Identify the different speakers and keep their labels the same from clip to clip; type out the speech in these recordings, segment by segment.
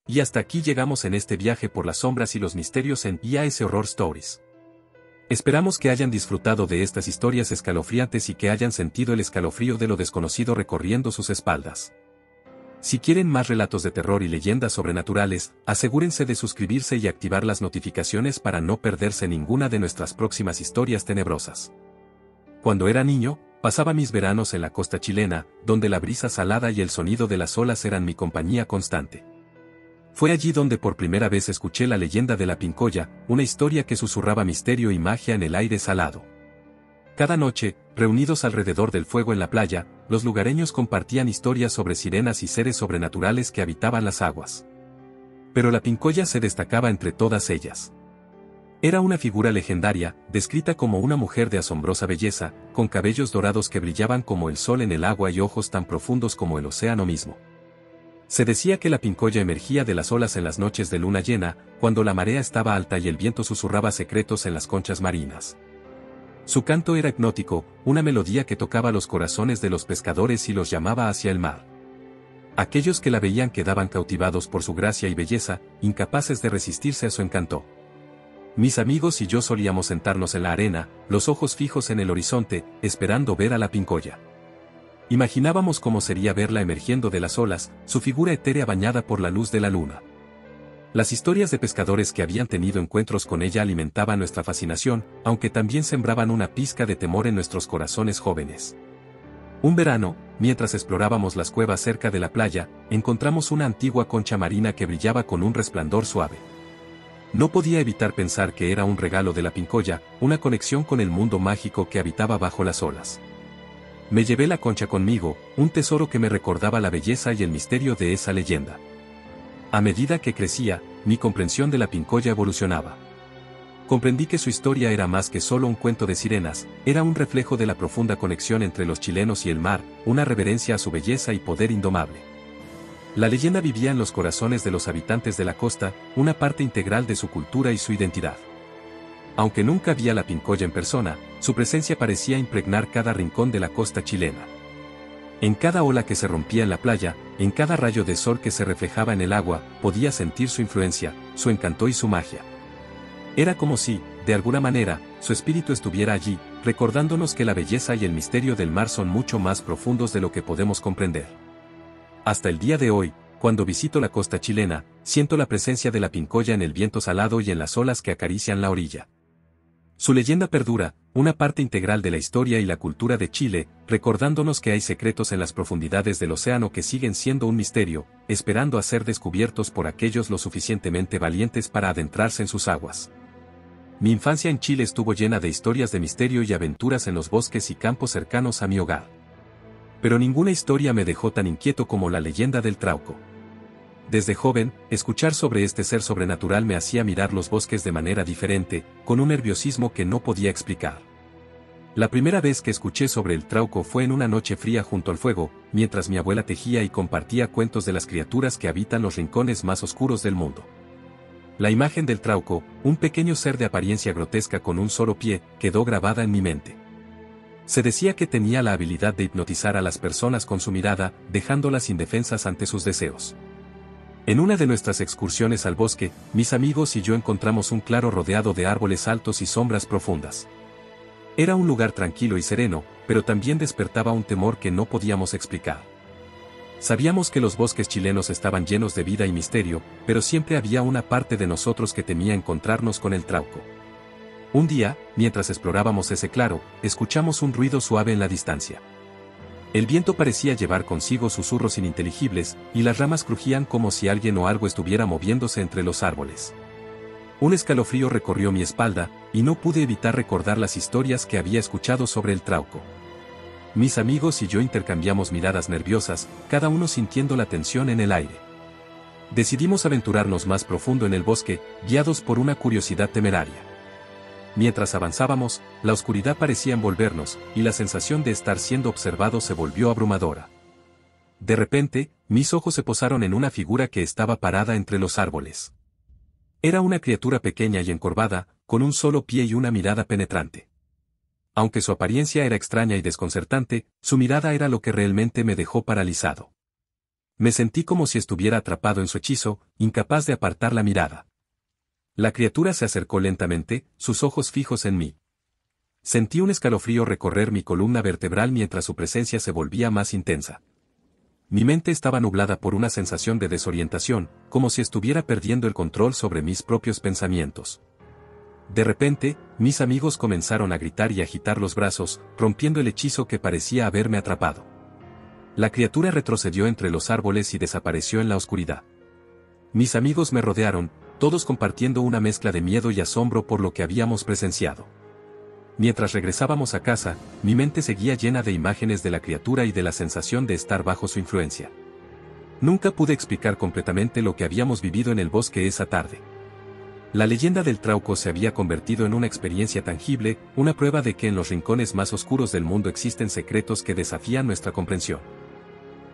Speaker 1: Y hasta aquí llegamos en este viaje por las sombras y los misterios en IAS Horror Stories. Esperamos que hayan disfrutado de estas historias escalofriantes y que hayan sentido el escalofrío de lo desconocido recorriendo sus espaldas. Si quieren más relatos de terror y leyendas sobrenaturales, asegúrense de suscribirse y activar las notificaciones para no perderse ninguna de nuestras próximas historias tenebrosas. Cuando era niño, pasaba mis veranos en la costa chilena, donde la brisa salada y el sonido de las olas eran mi compañía constante. Fue allí donde por primera vez escuché la leyenda de la Pincoya, una historia que susurraba misterio y magia en el aire salado. Cada noche, reunidos alrededor del fuego en la playa, los lugareños compartían historias sobre sirenas y seres sobrenaturales que habitaban las aguas. Pero la Pincoya se destacaba entre todas ellas. Era una figura legendaria, descrita como una mujer de asombrosa belleza, con cabellos dorados que brillaban como el sol en el agua y ojos tan profundos como el océano mismo. Se decía que la Pincoya emergía de las olas en las noches de luna llena, cuando la marea estaba alta y el viento susurraba secretos en las conchas marinas. Su canto era hipnótico, una melodía que tocaba los corazones de los pescadores y los llamaba hacia el mar. Aquellos que la veían quedaban cautivados por su gracia y belleza, incapaces de resistirse a su encanto. Mis amigos y yo solíamos sentarnos en la arena, los ojos fijos en el horizonte, esperando ver a la Pincoya. Imaginábamos cómo sería verla emergiendo de las olas, su figura etérea bañada por la luz de la luna. Las historias de pescadores que habían tenido encuentros con ella alimentaban nuestra fascinación, aunque también sembraban una pizca de temor en nuestros corazones jóvenes. Un verano, mientras explorábamos las cuevas cerca de la playa, encontramos una antigua concha marina que brillaba con un resplandor suave. No podía evitar pensar que era un regalo de la Pincoya, una conexión con el mundo mágico que habitaba bajo las olas. Me llevé la concha conmigo, un tesoro que me recordaba la belleza y el misterio de esa leyenda. A medida que crecía, mi comprensión de la Pincoya evolucionaba. Comprendí que su historia era más que solo un cuento de sirenas, era un reflejo de la profunda conexión entre los chilenos y el mar, una reverencia a su belleza y poder indomable. La leyenda vivía en los corazones de los habitantes de la costa, una parte integral de su cultura y su identidad. Aunque nunca vi a la Pincoya en persona, su presencia parecía impregnar cada rincón de la costa chilena. En cada ola que se rompía en la playa, en cada rayo de sol que se reflejaba en el agua, podía sentir su influencia, su encanto y su magia. Era como si, de alguna manera, su espíritu estuviera allí, recordándonos que la belleza y el misterio del mar son mucho más profundos de lo que podemos comprender. Hasta el día de hoy, cuando visito la costa chilena, siento la presencia de la Pincoya en el viento salado y en las olas que acarician la orilla. Su leyenda perdura, una parte integral de la historia y la cultura de Chile, recordándonos que hay secretos en las profundidades del océano que siguen siendo un misterio, esperando a ser descubiertos por aquellos lo suficientemente valientes para adentrarse en sus aguas. Mi infancia en Chile estuvo llena de historias de misterio y aventuras en los bosques y campos cercanos a mi hogar. Pero ninguna historia me dejó tan inquieto como la leyenda del Trauco. Desde joven, escuchar sobre este ser sobrenatural me hacía mirar los bosques de manera diferente, con un nerviosismo que no podía explicar. La primera vez que escuché sobre el Trauco fue en una noche fría junto al fuego, mientras mi abuela tejía y compartía cuentos de las criaturas que habitan los rincones más oscuros del mundo. La imagen del Trauco, un pequeño ser de apariencia grotesca con un solo pie, quedó grabada en mi mente. Se decía que tenía la habilidad de hipnotizar a las personas con su mirada, dejándolas indefensas ante sus deseos. En una de nuestras excursiones al bosque, mis amigos y yo encontramos un claro rodeado de árboles altos y sombras profundas. Era un lugar tranquilo y sereno, pero también despertaba un temor que no podíamos explicar. Sabíamos que los bosques chilenos estaban llenos de vida y misterio, pero siempre había una parte de nosotros que temía encontrarnos con el Trauco. Un día, mientras explorábamos ese claro, escuchamos un ruido suave en la distancia. El viento parecía llevar consigo susurros ininteligibles, y las ramas crujían como si alguien o algo estuviera moviéndose entre los árboles. Un escalofrío recorrió mi espalda, y no pude evitar recordar las historias que había escuchado sobre el Trauco. Mis amigos y yo intercambiamos miradas nerviosas, cada uno sintiendo la tensión en el aire. Decidimos aventurarnos más profundo en el bosque, guiados por una curiosidad temeraria. Mientras avanzábamos, la oscuridad parecía envolvernos, y la sensación de estar siendo observados se volvió abrumadora. De repente, mis ojos se posaron en una figura que estaba parada entre los árboles. Era una criatura pequeña y encorvada, con un solo pie y una mirada penetrante. Aunque su apariencia era extraña y desconcertante, su mirada era lo que realmente me dejó paralizado. Me sentí como si estuviera atrapado en su hechizo, incapaz de apartar la mirada. La criatura se acercó lentamente, sus ojos fijos en mí. Sentí un escalofrío recorrer mi columna vertebral mientras su presencia se volvía más intensa. Mi mente estaba nublada por una sensación de desorientación, como si estuviera perdiendo el control sobre mis propios pensamientos. De repente, mis amigos comenzaron a gritar y agitar los brazos, rompiendo el hechizo que parecía haberme atrapado. La criatura retrocedió entre los árboles y desapareció en la oscuridad. Mis amigos me rodearon, todos compartiendo una mezcla de miedo y asombro por lo que habíamos presenciado. Mientras regresábamos a casa, mi mente seguía llena de imágenes de la criatura y de la sensación de estar bajo su influencia. Nunca pude explicar completamente lo que habíamos vivido en el bosque esa tarde. La leyenda del Trauco se había convertido en una experiencia tangible, una prueba de que en los rincones más oscuros del mundo existen secretos que desafían nuestra comprensión.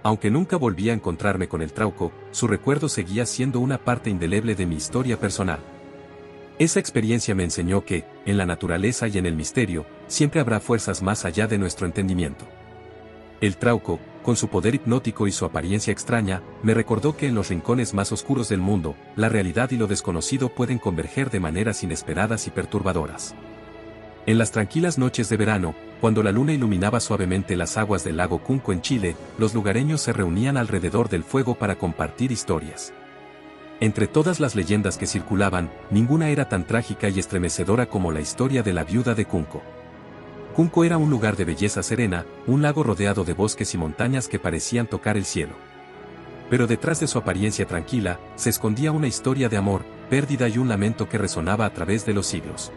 Speaker 1: Aunque nunca volví a encontrarme con el Trauco, su recuerdo seguía siendo una parte indeleble de mi historia personal. Esa experiencia me enseñó que, en la naturaleza y en el misterio, siempre habrá fuerzas más allá de nuestro entendimiento. El Trauco, con su poder hipnótico y su apariencia extraña, me recordó que en los rincones más oscuros del mundo, la realidad y lo desconocido pueden converger de maneras inesperadas y perturbadoras. En las tranquilas noches de verano, cuando la luna iluminaba suavemente las aguas del lago Cunco en Chile, los lugareños se reunían alrededor del fuego para compartir historias. Entre todas las leyendas que circulaban, ninguna era tan trágica y estremecedora como la historia de la viuda de Cunco. Cunco era un lugar de belleza serena, un lago rodeado de bosques y montañas que parecían tocar el cielo. Pero detrás de su apariencia tranquila, se escondía una historia de amor, pérdida y un lamento que resonaba a través de los siglos.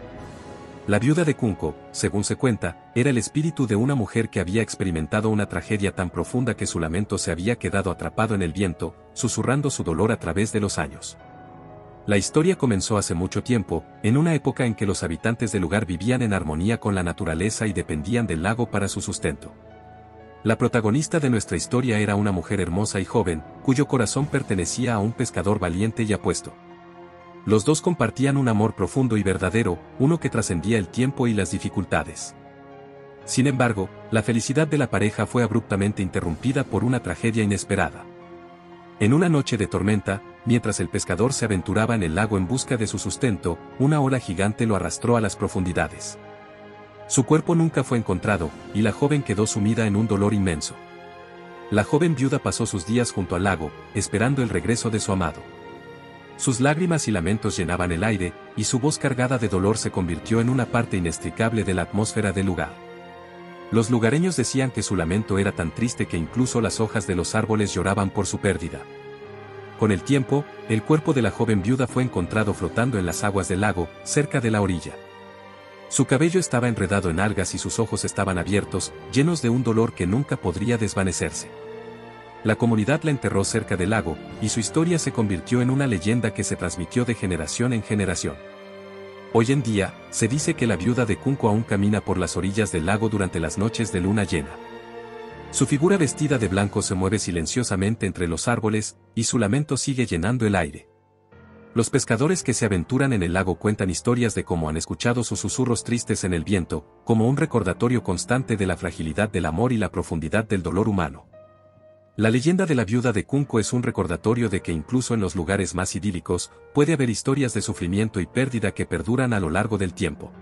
Speaker 1: La viuda de Cunco, según se cuenta, era el espíritu de una mujer que había experimentado una tragedia tan profunda que su lamento se había quedado atrapado en el viento, susurrando su dolor a través de los años. La historia comenzó hace mucho tiempo, en una época en que los habitantes del lugar vivían en armonía con la naturaleza y dependían del lago para su sustento. La protagonista de nuestra historia era una mujer hermosa y joven, cuyo corazón pertenecía a un pescador valiente y apuesto. Los dos compartían un amor profundo y verdadero, uno que trascendía el tiempo y las dificultades. Sin embargo, la felicidad de la pareja fue abruptamente interrumpida por una tragedia inesperada. En una noche de tormenta, mientras el pescador se aventuraba en el lago en busca de su sustento, una ola gigante lo arrastró a las profundidades. Su cuerpo nunca fue encontrado, y la joven quedó sumida en un dolor inmenso. La joven viuda pasó sus días junto al lago, esperando el regreso de su amado. Sus lágrimas y lamentos llenaban el aire, y su voz cargada de dolor se convirtió en una parte inextricable de la atmósfera del lugar. Los lugareños decían que su lamento era tan triste que incluso las hojas de los árboles lloraban por su pérdida. Con el tiempo, el cuerpo de la joven viuda fue encontrado flotando en las aguas del lago, cerca de la orilla. Su cabello estaba enredado en algas y sus ojos estaban abiertos, llenos de un dolor que nunca podría desvanecerse. La comunidad la enterró cerca del lago, y su historia se convirtió en una leyenda que se transmitió de generación en generación. Hoy en día, se dice que la viuda de Cunco aún camina por las orillas del lago durante las noches de luna llena. Su figura vestida de blanco se mueve silenciosamente entre los árboles, y su lamento sigue llenando el aire. Los pescadores que se aventuran en el lago cuentan historias de cómo han escuchado sus susurros tristes en el viento, como un recordatorio constante de la fragilidad del amor y la profundidad del dolor humano. La leyenda de la viuda de Cunco es un recordatorio de que incluso en los lugares más idílicos, puede haber historias de sufrimiento y pérdida que perduran a lo largo del tiempo.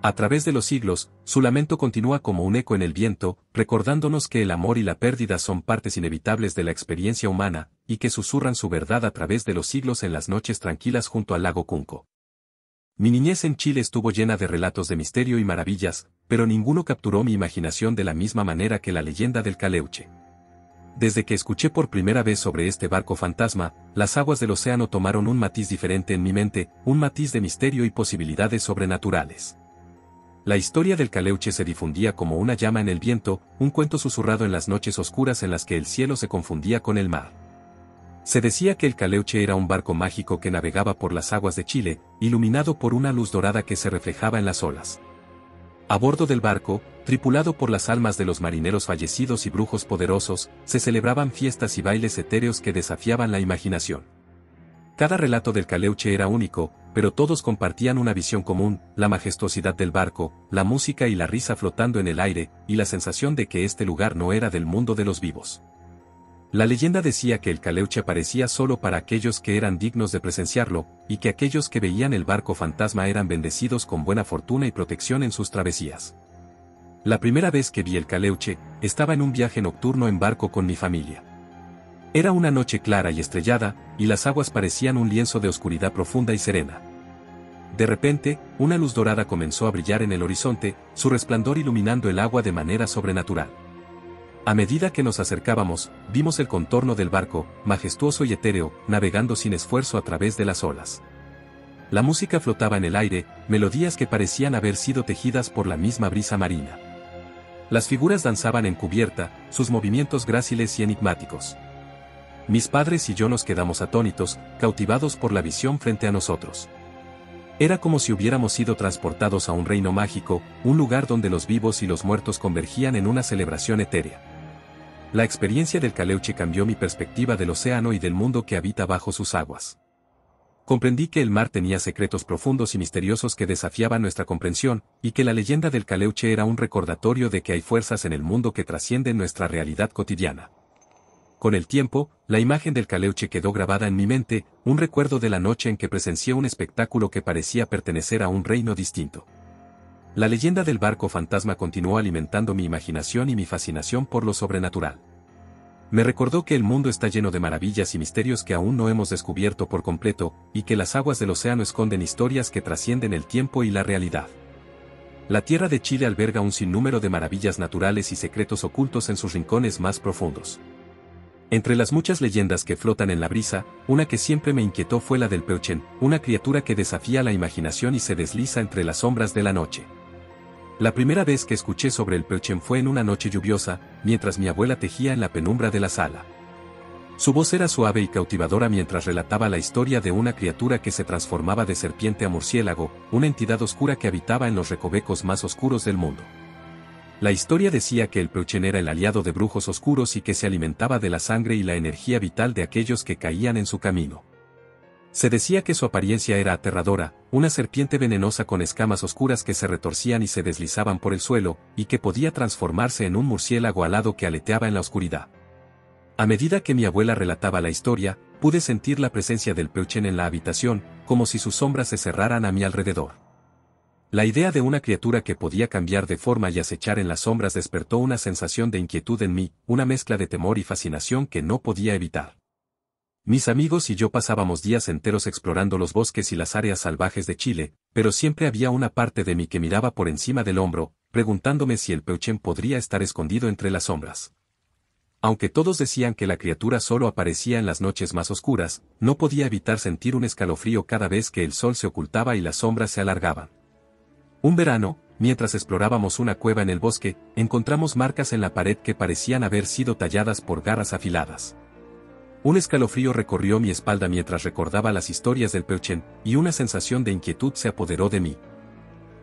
Speaker 1: A través de los siglos, su lamento continúa como un eco en el viento, recordándonos que el amor y la pérdida son partes inevitables de la experiencia humana, y que susurran su verdad a través de los siglos en las noches tranquilas junto al lago Cunco. Mi niñez en Chile estuvo llena de relatos de misterio y maravillas, pero ninguno capturó mi imaginación de la misma manera que la leyenda del Caleuche. Desde que escuché por primera vez sobre este barco fantasma, las aguas del océano tomaron un matiz diferente en mi mente, un matiz de misterio y posibilidades sobrenaturales. La historia del Caleuche se difundía como una llama en el viento, un cuento susurrado en las noches oscuras en las que el cielo se confundía con el mar. Se decía que el Caleuche era un barco mágico que navegaba por las aguas de Chile, iluminado por una luz dorada que se reflejaba en las olas. A bordo del barco, tripulado por las almas de los marineros fallecidos y brujos poderosos, se celebraban fiestas y bailes etéreos que desafiaban la imaginación. Cada relato del Caleuche era único, pero todos compartían una visión común, la majestuosidad del barco, la música y la risa flotando en el aire, y la sensación de que este lugar no era del mundo de los vivos. La leyenda decía que el Caleuche aparecía solo para aquellos que eran dignos de presenciarlo, y que aquellos que veían el barco fantasma eran bendecidos con buena fortuna y protección en sus travesías. La primera vez que vi el Caleuche, estaba en un viaje nocturno en barco con mi familia. Era una noche clara y estrellada, y las aguas parecían un lienzo de oscuridad profunda y serena. De repente, una luz dorada comenzó a brillar en el horizonte, su resplandor iluminando el agua de manera sobrenatural. A medida que nos acercábamos, vimos el contorno del barco, majestuoso y etéreo, navegando sin esfuerzo a través de las olas. La música flotaba en el aire, melodías que parecían haber sido tejidas por la misma brisa marina. Las figuras danzaban en cubierta, sus movimientos gráciles y enigmáticos. Mis padres y yo nos quedamos atónitos, cautivados por la visión frente a nosotros. Era como si hubiéramos sido transportados a un reino mágico, un lugar donde los vivos y los muertos convergían en una celebración etérea. La experiencia del Caleuche cambió mi perspectiva del océano y del mundo que habita bajo sus aguas. Comprendí que el mar tenía secretos profundos y misteriosos que desafiaban nuestra comprensión, y que la leyenda del Caleuche era un recordatorio de que hay fuerzas en el mundo que trascienden nuestra realidad cotidiana. Con el tiempo, la imagen del Caleuche quedó grabada en mi mente, un recuerdo de la noche en que presencié un espectáculo que parecía pertenecer a un reino distinto. La leyenda del barco fantasma continuó alimentando mi imaginación y mi fascinación por lo sobrenatural. Me recordó que el mundo está lleno de maravillas y misterios que aún no hemos descubierto por completo, y que las aguas del océano esconden historias que trascienden el tiempo y la realidad. La tierra de Chile alberga un sinnúmero de maravillas naturales y secretos ocultos en sus rincones más profundos. Entre las muchas leyendas que flotan en la brisa, una que siempre me inquietó fue la del Peuchen, una criatura que desafía la imaginación y se desliza entre las sombras de la noche. La primera vez que escuché sobre el Peuchen fue en una noche lluviosa, mientras mi abuela tejía en la penumbra de la sala. Su voz era suave y cautivadora mientras relataba la historia de una criatura que se transformaba de serpiente a murciélago, una entidad oscura que habitaba en los recovecos más oscuros del mundo. La historia decía que el Peuchen era el aliado de brujos oscuros y que se alimentaba de la sangre y la energía vital de aquellos que caían en su camino. Se decía que su apariencia era aterradora, una serpiente venenosa con escamas oscuras que se retorcían y se deslizaban por el suelo, y que podía transformarse en un murciélago alado que aleteaba en la oscuridad. A medida que mi abuela relataba la historia, pude sentir la presencia del Peuchen en la habitación, como si sus sombras se cerraran a mi alrededor. La idea de una criatura que podía cambiar de forma y acechar en las sombras despertó una sensación de inquietud en mí, una mezcla de temor y fascinación que no podía evitar. Mis amigos y yo pasábamos días enteros explorando los bosques y las áreas salvajes de Chile, pero siempre había una parte de mí que miraba por encima del hombro, preguntándome si el Peuchen podría estar escondido entre las sombras. Aunque todos decían que la criatura solo aparecía en las noches más oscuras, no podía evitar sentir un escalofrío cada vez que el sol se ocultaba y las sombras se alargaban. Un verano, mientras explorábamos una cueva en el bosque, encontramos marcas en la pared que parecían haber sido talladas por garras afiladas. Un escalofrío recorrió mi espalda mientras recordaba las historias del Peuchen, y una sensación de inquietud se apoderó de mí.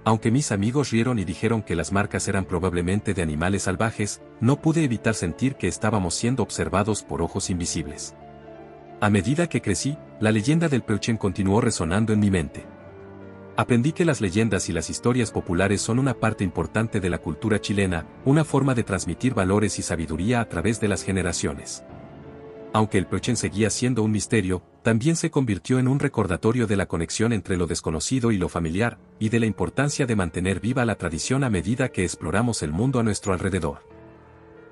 Speaker 1: Aunque mis amigos rieron y dijeron que las marcas eran probablemente de animales salvajes, no pude evitar sentir que estábamos siendo observados por ojos invisibles. A medida que crecí, la leyenda del Peuchen continuó resonando en mi mente. Aprendí que las leyendas y las historias populares son una parte importante de la cultura chilena, una forma de transmitir valores y sabiduría a través de las generaciones. Aunque el Peuchen seguía siendo un misterio, también se convirtió en un recordatorio de la conexión entre lo desconocido y lo familiar, y de la importancia de mantener viva la tradición a medida que exploramos el mundo a nuestro alrededor.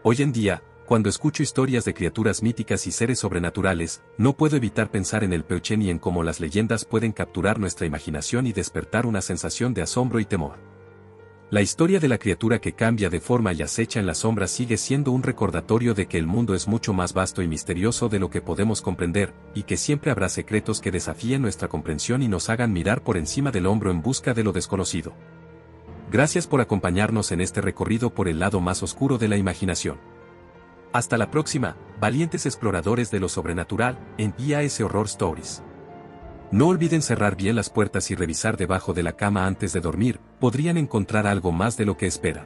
Speaker 1: Hoy en día, cuando escucho historias de criaturas míticas y seres sobrenaturales, no puedo evitar pensar en el Peuchen y en cómo las leyendas pueden capturar nuestra imaginación y despertar una sensación de asombro y temor. La historia de la criatura que cambia de forma y acecha en las sombras sigue siendo un recordatorio de que el mundo es mucho más vasto y misterioso de lo que podemos comprender, y que siempre habrá secretos que desafíen nuestra comprensión y nos hagan mirar por encima del hombro en busca de lo desconocido. Gracias por acompañarnos en este recorrido por el lado más oscuro de la imaginación. Hasta la próxima, valientes exploradores de lo sobrenatural, en IAS Horror Stories. No olviden cerrar bien las puertas y revisar debajo de la cama antes de dormir, podrían encontrar algo más de lo que esperan.